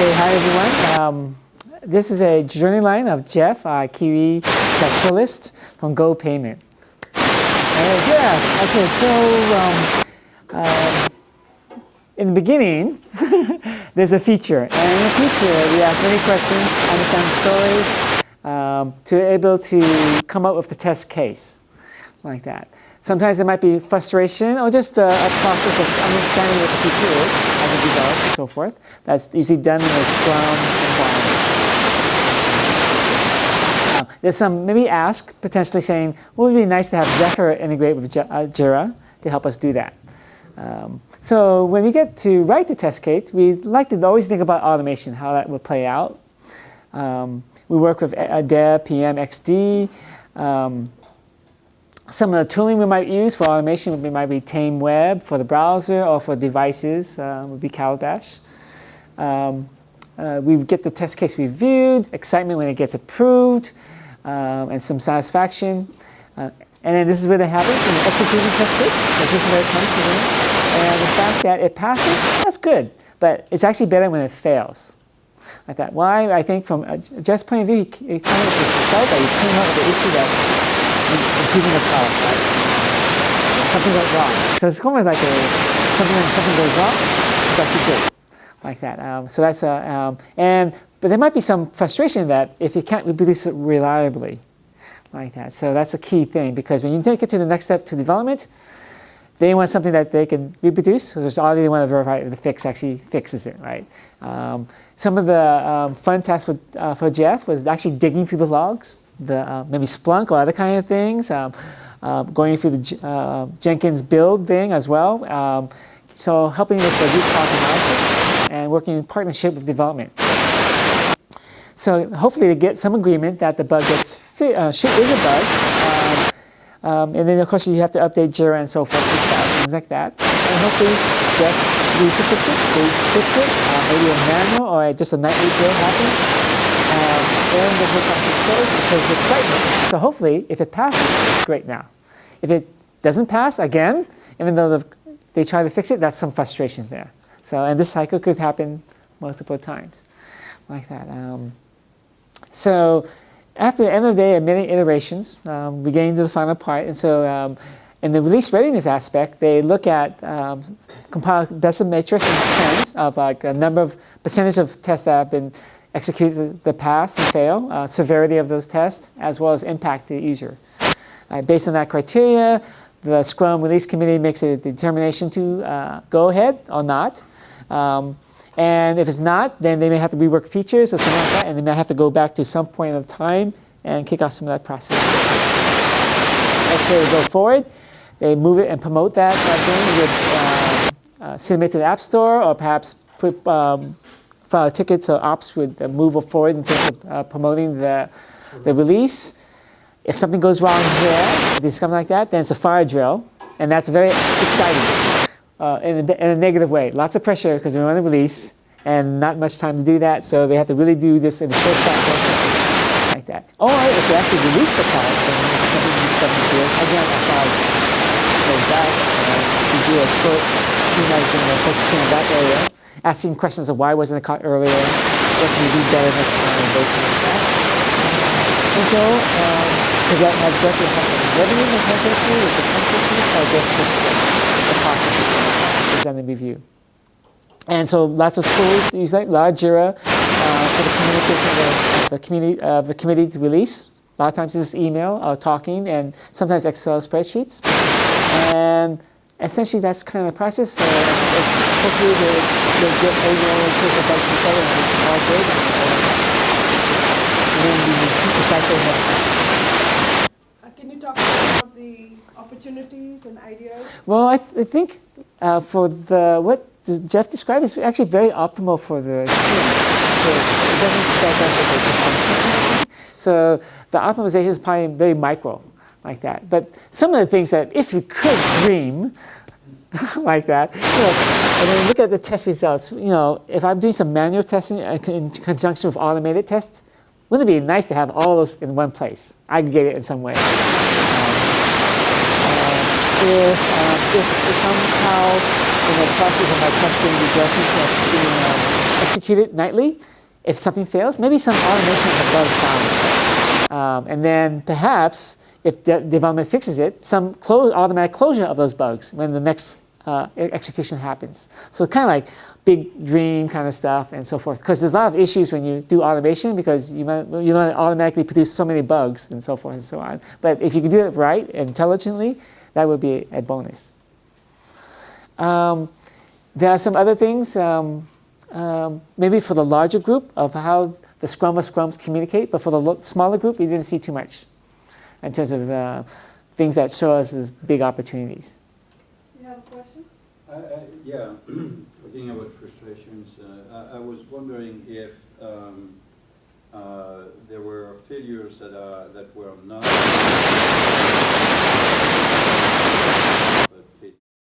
Okay, hi everyone. This is a journey line of Jeff, our Kiwi specialist from Go Payment. Jeff, okay, so in the beginning, there's a feature. And in the feature, we ask many questions, understand the stories, to be able to come up with the test case, like that. Sometimes there might be frustration or just a process of understanding what the feature is as it develops and so forth. That's usually done in a Scrum environment. There's some maybe ask, potentially saying, well, it would be nice to have Jeffery integrate with Jira to help us do that. So when we get to write the test case, we like to always think about automation, how that would play out. We work with Dev, PM, XD. Some of the tooling we might use for automation might be Tame Web for the browser, or for devices would be Calabash. We get the test case reviewed, excitement when it gets approved, and some satisfaction. And then this is where it happens when you execute the test case. So this is where it comes to me. And the fact that it passes, that's good. But it's actually better when it fails. Like that. Why? I think from Jeff's point of view, he kind of felt that he came up with the issue that improving the product, right? Something went wrong. So it's almost like something goes wrong, it's actually good, like that. So that's but there might be some frustration that if you can't reproduce it reliably, like that. So that's a key thing, because when you take it to the next step to development, they want something that they can reproduce. So all they want to verify if the fix actually fixes it, right? Some of the fun tasks for Jeff was actually digging through the logs. Maybe Splunk or other kind of things, going through the Jenkins build thing as well. So helping with the root cause analysis and working in partnership with development. So hopefully to get some agreement that the bug is a bug. And then of course you have to update Jira and so forth, things like that. And hopefully Jeff needs to fix it, maybe a manual or just a nightly build happens. And the whole process goes, so it's excitement. So hopefully, if it passes, it's great now. If it doesn't pass, again, even though they try to fix it, that's some frustration there. So, and this cycle could happen multiple times, like that. So, after the end of the day, many iterations, we get into the final part. And so, in the release readiness aspect, they look at compile best of matrix and trends of like a number of percentage of tests that have been execute the pass and fail, severity of those tests, as well as impact to the user. Based on that criteria, the Scrum Release Committee makes a determination to go ahead or not. And if it's not, then they may have to rework features or something like that, and they may have to go back to some point of time and kick off some of that process. Okay, go forward. They move it and promote that thing with submit to the App Store, or perhaps put file tickets, so ops would move forward in terms of promoting the release. If something goes wrong here, if there's something like that, then it's a fire drill, and that's very exciting in a negative way. Lots of pressure because we want to release, and not much time to do that, so they have to really do this in a short cycle, like that. Or if they actually release the product, then something needs to be good. Again, I thought goes back to do a short focusing on that area. Asking questions of why wasn't it caught earlier, what can we do better next time, and those things like that. And so, because that has directly affected revenue and translation with the content, or just the process is done in review. And so lots of tools to use, like Jira for the communication of the committee to release. A lot of times it's email, talking, and sometimes Excel spreadsheets. And essentially, that's kind of the process. So hopefully they'll get able to take the bugs together and it's all good. And then we repeat the cycle next time. Can you talk about some of the opportunities and ideas? Well, I think for what Jeff described is actually very optimal for the team. So it doesn't start out with a dysfunction. So the optimization is probably very micro, like that. But some of the things that if you could dream like that, and then look at the test results. If I'm doing some manual testing in conjunction with automated tests, wouldn't it be nice to have all those in one place, aggregate it in some way? If somehow in the process of my testing regressions being execute it nightly. If something fails, maybe some automation of the bug found. And then perhaps, if the development fixes it, some automatic closure of those bugs when the next execution happens. So kind of like big dream kind of stuff and so forth. Because there's a lot of issues when you do automation because you don't automatically produce so many bugs and so forth and so on. But if you can do it right and intelligently, that would be a bonus. There are some other things, maybe for the larger group of how the scrum of scrums communicate, but for the smaller group, we didn't see too much in terms of things that show us as big opportunities. You have a question? Yeah, talking about frustrations, I was wondering if there were failures that were not